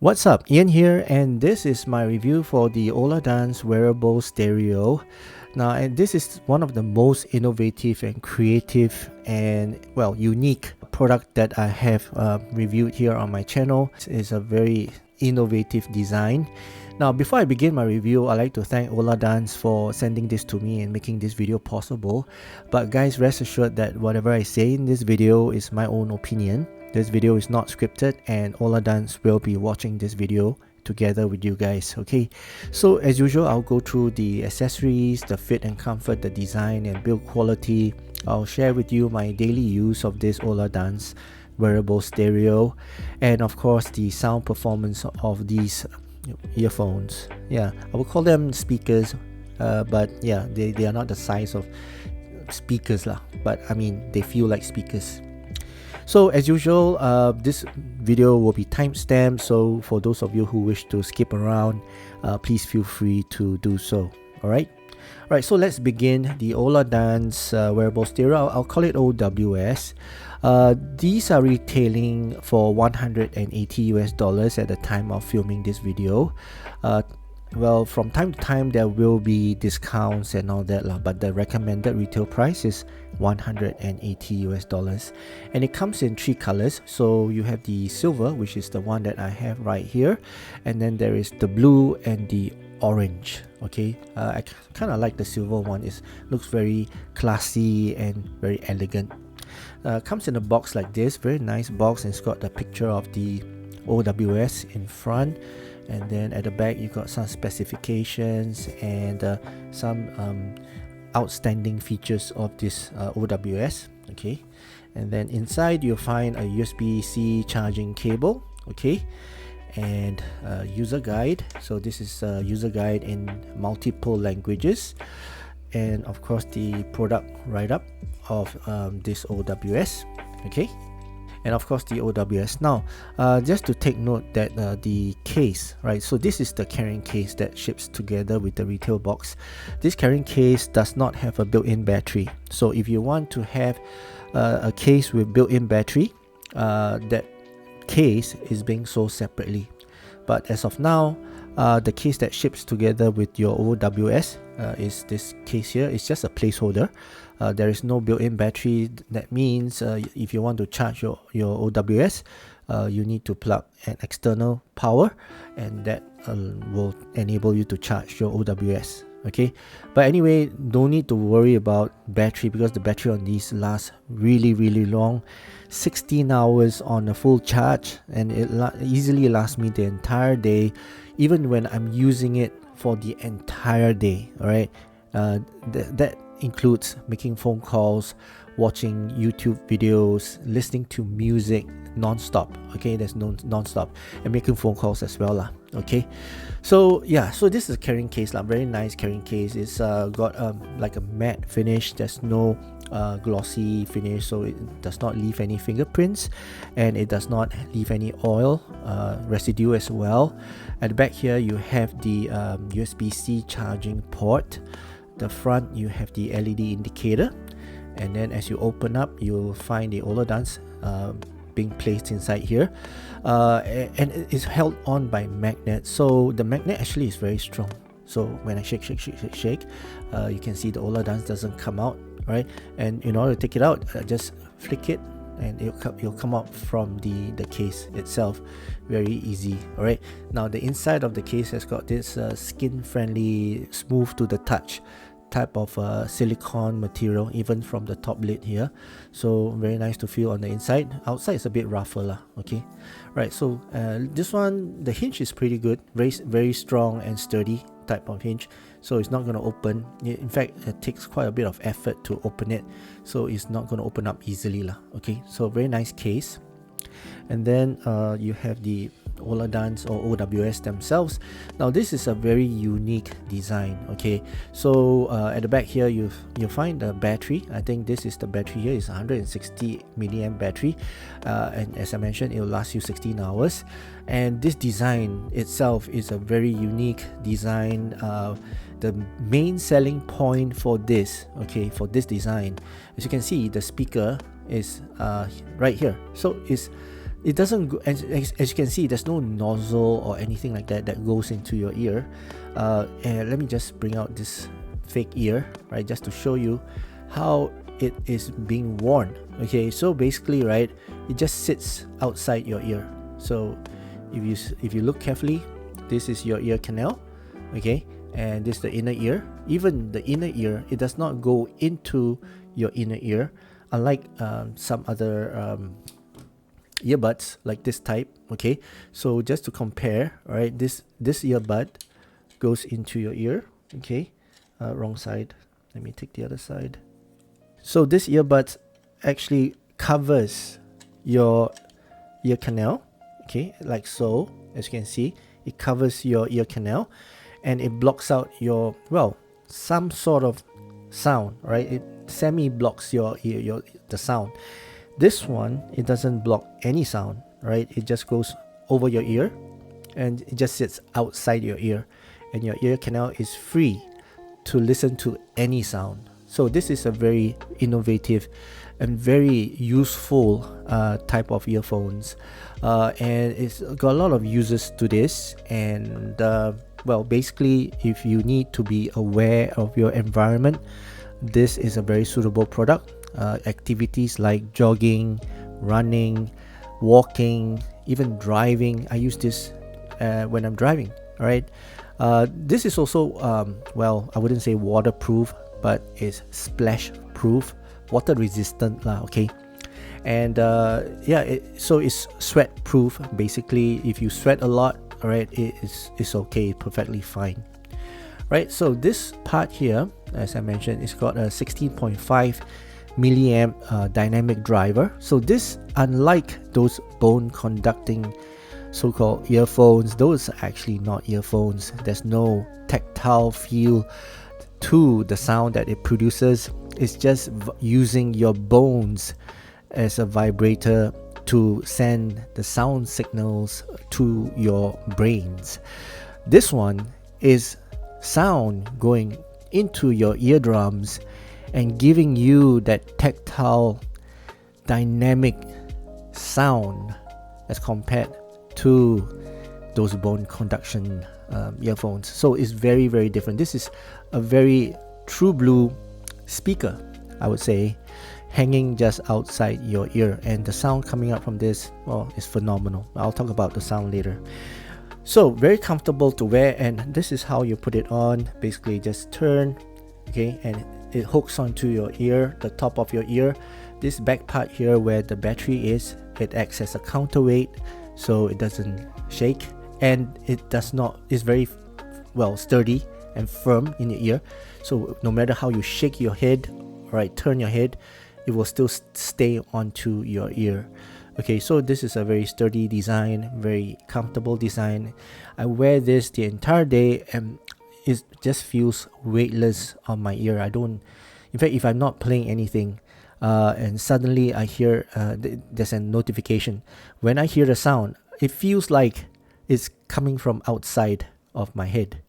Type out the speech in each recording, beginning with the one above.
What's up, Ian here, and this is my review for the Oladance Wearable Stereo. Now, and this is one of the most innovative and creative and unique product that I have reviewed here on my channel. It's a very innovative design. Now, before I begin my review, I'd like to thank Oladance for sending this to me and making this video possible. But guys, rest assured that whatever I say in this video is my own opinion. This video is not scripted, and Oladance will be watching this video together with you guys. Okay, so as usual, I'll go through the accessories, the fit and comfort, the design and build quality. I'll share with you my daily use of this Oladance wearable stereo, and of course the sound performance of these earphones. Yeah, I will call them speakers, but yeah, they are not the size of speakers lah, but I mean they feel like speakers. So as usual, this video will be timestamped, so for those of you who wish to skip around, please feel free to do so. Alright, so let's begin the Oladance wearable stereo. I'll call it OWS. These are retailing for $180 at the time of filming this video. Well, from time to time there will be discounts and all that lah, but the recommended retail price is $180, and it comes in three colors. So you have the silver, which is the one that I have right here, and then there is the blue and the orange. Okay, I kind of like the silver one. It looks very classy and very elegant. Comes in a box like this, very nice box, and it's got the picture of the OWS in front. And then at the back you got some specifications and some outstanding features of this OWS. Okay, and then inside you'll find a USB-C charging cable. Okay, and user guide. So this is a user guide in multiple languages, and of course the product write-up of this OWS. Okay, and of course the OWS. Now just to take note that the case, right, so this is the carrying case that ships together with the retail box. This carrying case does not have a built-in battery, so if you want to have a case with built-in battery, that case is being sold separately. But as of now, the case that ships together with your OWS is this case here. It's just a placeholder. There is no built-in battery. That means if you want to charge your OWS, you need to plug an external power, and that will enable you to charge your OWS. Okay, but anyway, don't need to worry about battery, because the battery on these lasts really long, 16 hours on a full charge, and it easily lasts me the entire day, even when I'm using it for the entire day. All right, that includes making phone calls, watching YouTube videos, listening to music non-stop. Okay, there's no non-stop, and making phone calls as well lah. Okay, so yeah, so this is a carrying case lah, very nice carrying case. It's got like a matte finish. There's no glossy finish, so it does not leave any fingerprints, and it does not leave any oil residue as well. At the back here you have the USB-C charging port. The front you have the LED indicator, and then as you open up you'll find the Oladance being placed inside here, and it is held on by magnet. So the magnet actually is very strong, so when I shake, you can see the Oladance doesn't come out, right? And in order to take it out, just flick it and it'll come out from the case itself. Very easy. All right, now the inside of the case has got this skin friendly, smooth to the touch type of silicone material, even from the top lid here. So very nice to feel on the inside. Outside is a bit rougher lah. Okay, right, so this one, the hinge is pretty good, very strong and sturdy type of hinge, so it's not going to open. In fact, it takes quite a bit of effort to open it, so it's not going to open up easily lah. Okay, so very nice case. And then you have the Oladance or OWS themselves. Now this is a very unique design. Okay, so at the back here you'll find the battery. I think this is the battery here. It's 160 milliamp battery, and as I mentioned, it will last you 16 hours. And this design itself is a very unique design. The main selling point for this, for this design, as you can see, the speaker is right here. So it's it doesn't go, as you can see, there's no nozzle or anything like that that goes into your ear. And let me just bring out this fake ear, right, just to show you how it is being worn. Okay, so basically, right, it just sits outside your ear. So if you look carefully, this is your ear canal, okay, and this is the inner ear. Even the inner ear, it does not go into your inner ear, unlike some other earbuds like this type. Okay, so just to compare, right, this earbud goes into your ear. Okay, wrong side, let me take the other side. So this earbud actually covers your ear canal, okay, like so. As you can see, it covers your ear canal, and it blocks out your, well, some sort of sound, right? It semi blocks your ear, the sound. This one, it doesn't block any sound, right? It just goes over your ear, and it just sits outside your ear, and your ear canal is free to listen to any sound. So this is a very innovative and very useful type of earphones, and it's got a lot of uses to this. And well, basically, if you need to be aware of your environment, this is a very suitable product. Activities like jogging, running, walking, even driving, I use this when I'm driving. All right, this is also well, I wouldn't say waterproof, but it's splash proof, water resistant lah, okay. And yeah, so it's sweat proof. Basically, if you sweat a lot, all right, it's okay, perfectly fine, right? So this part here, as I mentioned, it's got a 16.5 milliamp dynamic driver. So this, unlike those bone conducting so-called earphones, those are actually not earphones. There's no tactile feel to the sound that it produces. It's just using your bones as a vibrator to send the sound signals to your brains. This one is sound going into your eardrums and giving you that tactile dynamic sound as compared to those bone conduction earphones. So it's very, very different. This is a very true blue speaker, I would say, hanging just outside your ear, and the sound coming out from this, well, is phenomenal. I'll talk about the sound later. So very comfortable to wear, and this is how you put it on. Basically just turn, okay, and it hooks onto your ear, the top of your ear. This back part here where the battery is, it acts as a counterweight, so it doesn't shake, and it does not, it's very well sturdy and firm in your ear. So no matter how you shake your head, right, turn your head, it will still stay onto your ear. Okay, so this is a very sturdy design, very comfortable design. I wear this the entire day, and it just feels weightless on my ear. I don't, in fact, if I'm not playing anything, and suddenly I hear there's a notification, when I hear the sound, it feels like it's coming from outside of my head.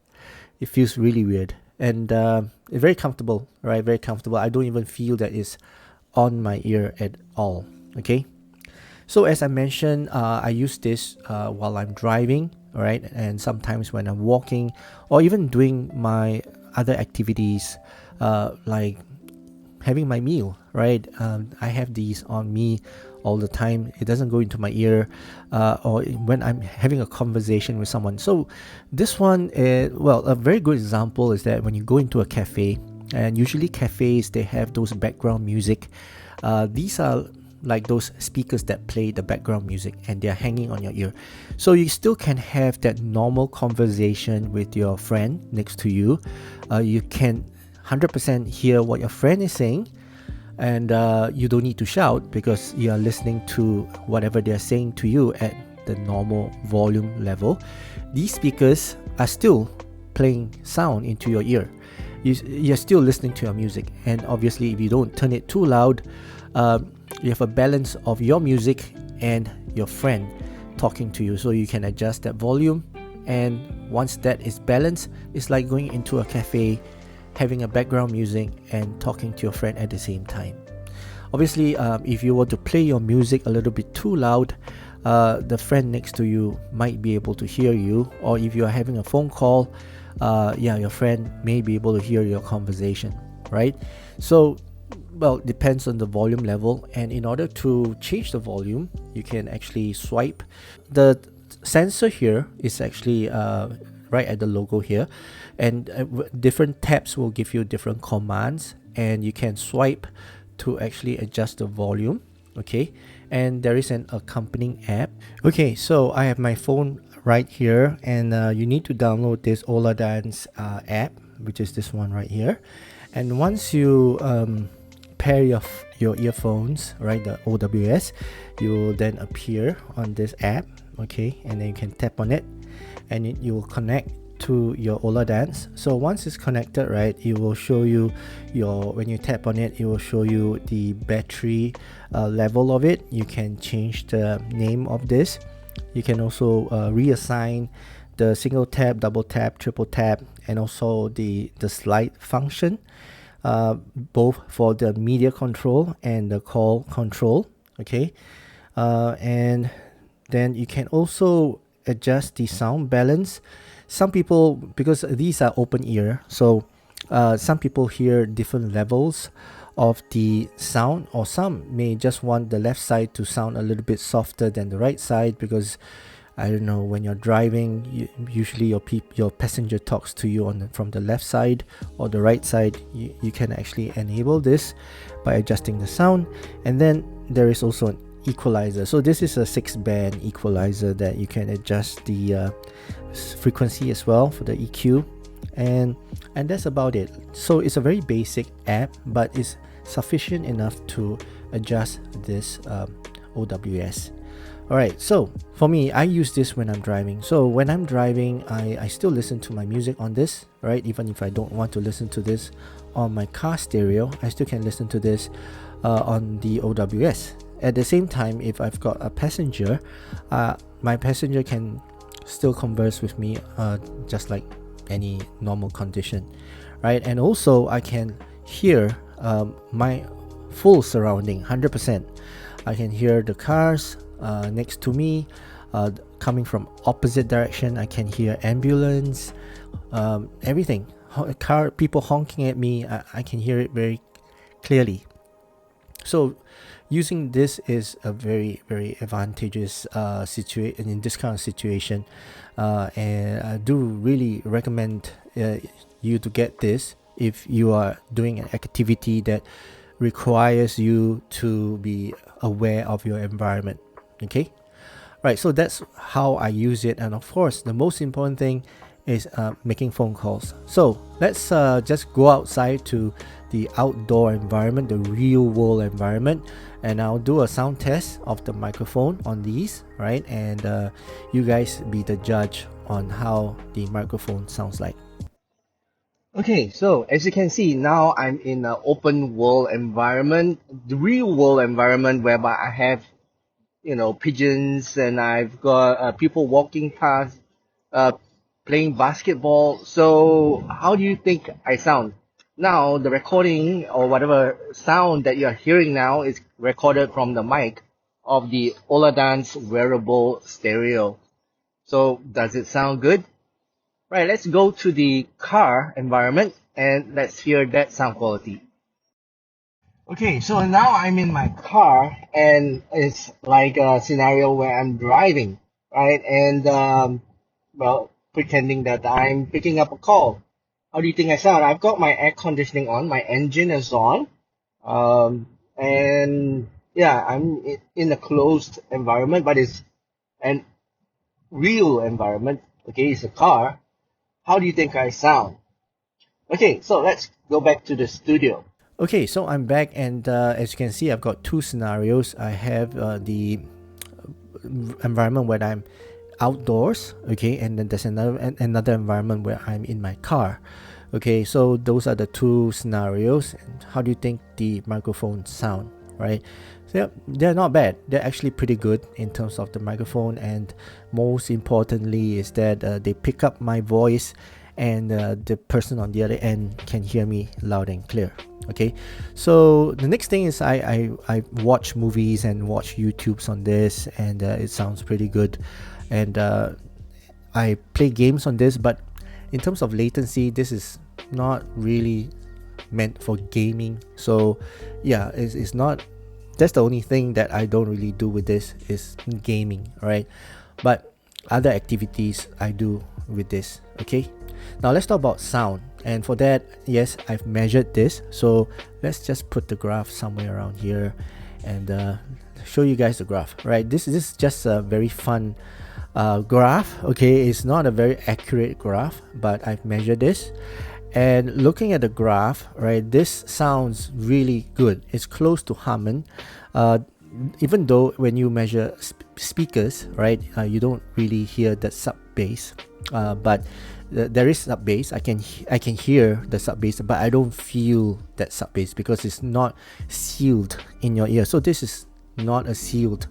It feels really weird, and it's very comfortable, right? Very comfortable. I don't even feel that it's on my ear at all. Okay, so as I mentioned, I use this while I'm driving, all right, and sometimes when I'm walking or even doing my other activities, like having my meal, right? I have these on me all the time. It doesn't go into my ear, or when I'm having a conversation with someone. So this one, well, a very good example is that when you go into a cafe, and usually cafes, they have those background music. These are like those speakers that play the background music, and they're hanging on your ear. So you still can have that normal conversation with your friend next to you. You can 100% hear what your friend is saying, and you don't need to shout because you are listening to whatever they're saying to you at the normal volume level. These speakers are still playing sound into your ear. You're still listening to your music, and obviously if you don't turn it too loud, you have a balance of your music and your friend talking to you, so you can adjust that volume. And once that is balanced, it's like going into a cafe, having a background music and talking to your friend at the same time. Obviously, if you were to play your music a little bit too loud, the friend next to you might be able to hear you, or if you are having a phone call, yeah, your friend may be able to hear your conversation, right? So, well, depends on the volume level, and in order to change the volume, you can actually swipe. The sensor here is actually right at the logo here, and different tabs will give you different commands, and you can swipe to actually adjust the volume. Okay, and there is an accompanying app. Okay, so I have my phone right here, and you need to download this Oladance app, which is this one right here. And once you pair your earphones, right, the OWS, you will then appear on this app. Okay, and then you can tap on it, and you will connect to your Oladance. So once it's connected, right, it will show you when you tap on it, it will show you the battery level of it. You can change the name of this. You can also reassign the single tap, double tap, triple tap, and also the slide function, both for the media control and the call control. Okay, and then you can also adjust the sound balance. Some people, because these are open ear, so some people hear different levels of the sound, or some may just want the left side to sound a little bit softer than the right side, because I don't know, when you're driving, usually your passenger talks to you from the left side or the right side. You can actually enable this by adjusting the sound. And then there is also an equalizer. So this is a 6-band equalizer that you can adjust the frequency as well for the EQ, and that's about it. So it's a very basic app, but it's sufficient enough to adjust this OWS. Alright, so for me, I use this when I'm driving. So when I'm driving, I still listen to my music on this, right? Even if I don't want to listen to this on my car stereo, I still can listen to this on the OWS. At the same time, if I've got a passenger, my passenger can still converse with me just like any normal condition, right? And also I can hear my full surrounding 100%. I can hear the cars next to me coming from opposite direction. I can hear ambulance, everything, people honking at me. I can hear it very clearly. So using this is a very, very advantageous situation in this kind of situation, and I do really recommend you to get this if you are doing an activity that requires you to be aware of your environment. Okay, right, so that's how I use it. And of course, the most important thing is making phone calls. So let's just go outside to the outdoor environment, the real world environment, and I'll do a sound test of the microphone on these, right? And you guys be the judge on how the microphone sounds like. Okay, so as you can see, now I'm in an open world environment, the real world environment, whereby I have, pigeons, and I've got people walking past, playing basketball. So how do you think I sound? Now, the recording or whatever sound that you're hearing now is recorded from the mic of the Oladance Wearable stereo. So does it sound good? Right, let's go to the car environment and let's hear that sound quality. Okay, so now I'm in my car, and it's like a scenario where I'm driving, right? And pretending that I'm picking up a call. How do you think I sound? I've got my air conditioning on, my engine is on, and yeah, I'm in a closed environment, but it's an real environment. Okay, it's a car. How do you think I sound? Okay, so let's go back to the studio. Okay, so I'm back, and as you can see, I've got two scenarios. I have the environment where I'm outdoors, okay, and then there's another environment where I'm in my car. Okay, so those are the two scenarios. And how do you think the microphones sound, right? So yeah, they're not bad. They're actually pretty good in terms of the microphone, and most importantly is that they pick up my voice, and the person on the other end can hear me loud and clear. Okay, so the next thing is I watch movies and watch YouTubes on this, and it sounds pretty good. And I play games on this, but in terms of latency, this is not really meant for gaming. So yeah, it's not, that's the only thing that I don't really do with this is gaming, right? But other activities I do with this. Okay, now let's talk about sound. And for that, yes, I've measured this, so let's just put the graph somewhere around here and show you guys the graph, right? This is just a very fun graph. Okay, it's not a very accurate graph, but I've measured this, and looking at the graph, right, this sounds really good. It's close to Harman, even though when you measure speakers, right, you don't really hear the sub bass, but there is sub bass. I can hear the sub bass, but I don't feel that sub bass because it's not sealed in your ear. So this is not a sealed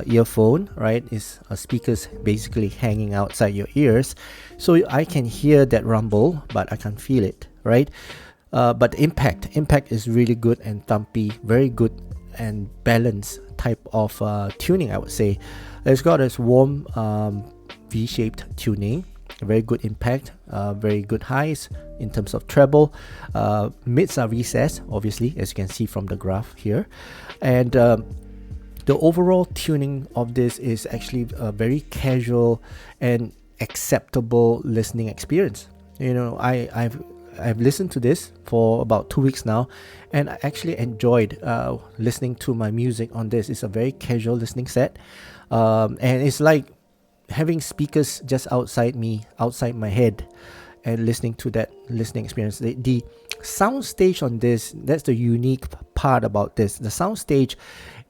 earphone, right? It's speakers basically hanging outside your ears, so I can hear that rumble, but I can't feel it, right? But the impact is really good and thumpy, very good and balanced type of tuning, I would say. It's got this warm V-shaped tuning, very good impact, very good highs in terms of treble. Mids are recessed, obviously, as you can see from the graph here, and the overall tuning of this is actually a very casual and acceptable listening experience. You know, I've listened to this for about 2 weeks now, and I actually enjoyed listening to my music on this. It's a very casual listening set, and it's like having speakers just outside my head, and listening to that listening experience. The sound stage on this, that's the unique part about this. The sound stage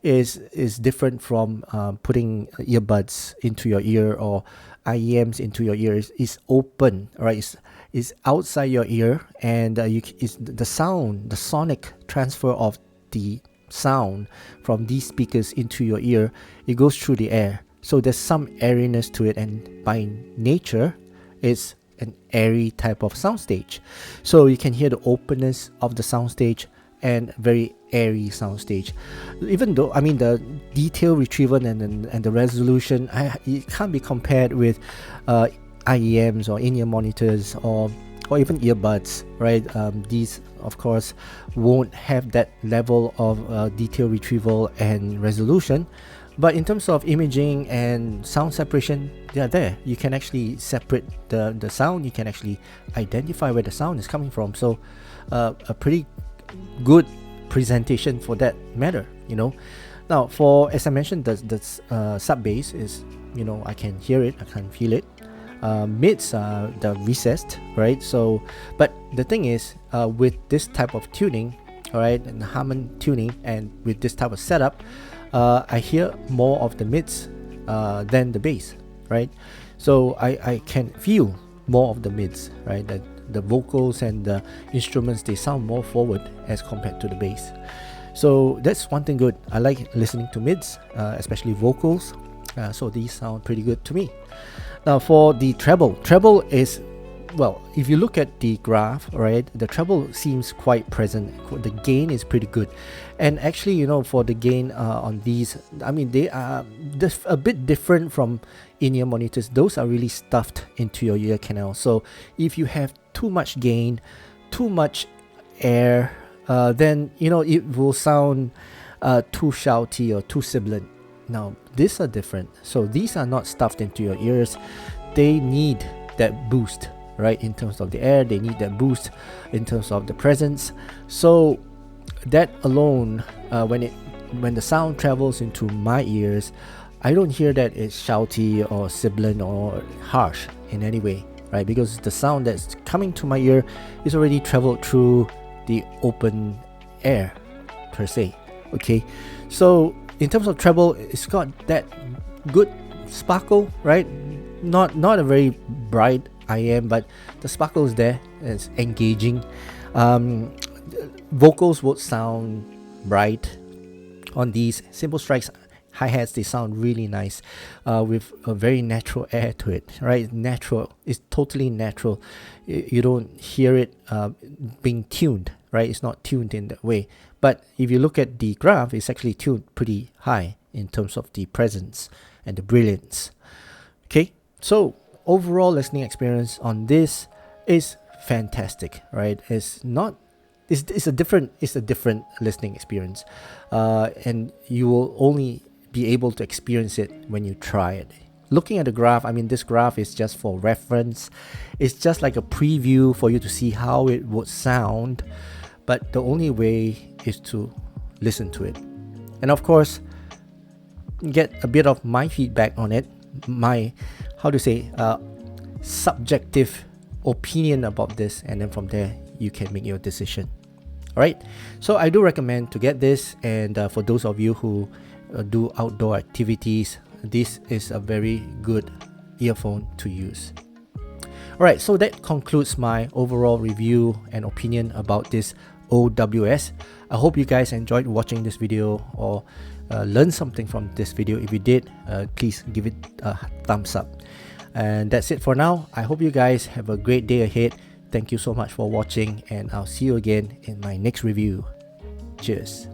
is different from putting earbuds into your ear or IEMs into your ears. It's open, right? It's outside your ear, and it's the sound, the sonic transfer of the sound from these speakers into your ear. It goes through the air, so there's some airiness to it, and by nature, it's an airy type of soundstage. So you can hear the openness of the soundstage and very airy soundstage. Even though, I mean, the detail retrieval and the resolution, it can't be compared with IEMs or in-ear monitors or even earbuds, right? These, of course, won't have that level of detail retrieval and resolution. But in terms of imaging and sound separation, they are there. You can actually separate the sound. You can actually identify where the sound is coming from. So a pretty good presentation for that matter, you know. Now, for, as I mentioned, the sub bass is, you know, I can hear it, I can feel it. Mids are the recessed, right? So, but the thing is, with this type of tuning, all right, and Harman tuning, and with this type of setup, I hear more of the mids than the bass, right? So I can feel more of the mids, right? The vocals and the instruments, they sound more forward as compared to the bass. So that's one thing good. I like listening to mids, especially vocals. So these sound pretty good to me. Now for the treble is, well, if you look at the graph, right, the treble seems quite present. The gain is pretty good, and actually, you know, for the gain on these, I mean, they are a bit different from in-ear monitors. Those are really stuffed into your ear canal. So if you have too much gain, too much air, then, you know, it will sound too shouty or too sibilant. Now these are different. So these are not stuffed into your ears. They need that boost, right? In terms of the air, they need that boost in terms of the presence. So that alone, when the sound travels into my ears, I don't hear that it's shouty or sibilant or harsh in any way, right? Because the sound that's coming to my ear is already traveled through the open air per se. Okay, so in terms of treble, it's got that good sparkle, right? Not a very bright IM, but the sparkle is there. It's engaging. Vocals would sound bright on these. Simple strikes hi-hats, they sound really nice with a very natural air to it, right? Natural, it's totally natural. You don't hear it being tuned, right? It's not tuned in that way. But if you look at the graph, it's actually tuned pretty high in terms of the presence and the brilliance. Okay, so overall listening experience on this is fantastic, right? It's a different listening experience, and you will only be able to experience it when you try it. Looking at the graph, I mean, this graph is just for reference. It's just like a preview for you to see how it would sound, but the only way is to listen to it. And of course, get a bit of my feedback on it, my, subjective opinion about this, and then from there you can make your decision. All right, so I do recommend to get this, and for those of you who do outdoor activities, this is a very good earphone to use. All right, so that concludes my overall review and opinion about this OWS. I hope you guys enjoyed watching this video or learned something from this video. If you did, please give it a thumbs up. And that's it for now. I hope you guys have a great day ahead. Thank you so much for watching, and I'll see you again in my next review. Cheers.